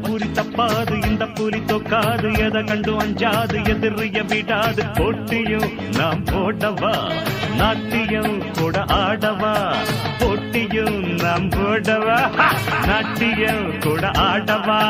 பூரி தப்பாது இந்த புலி தொக்காது எதை கண்டு அஞ்சாது எதிரிய விடாது போட்டியும் நாம் போடவா நாட்டியம் கூட ஆடவா போட்டியும் நாம் போடவா நாட்டியம் கூட ஆடவா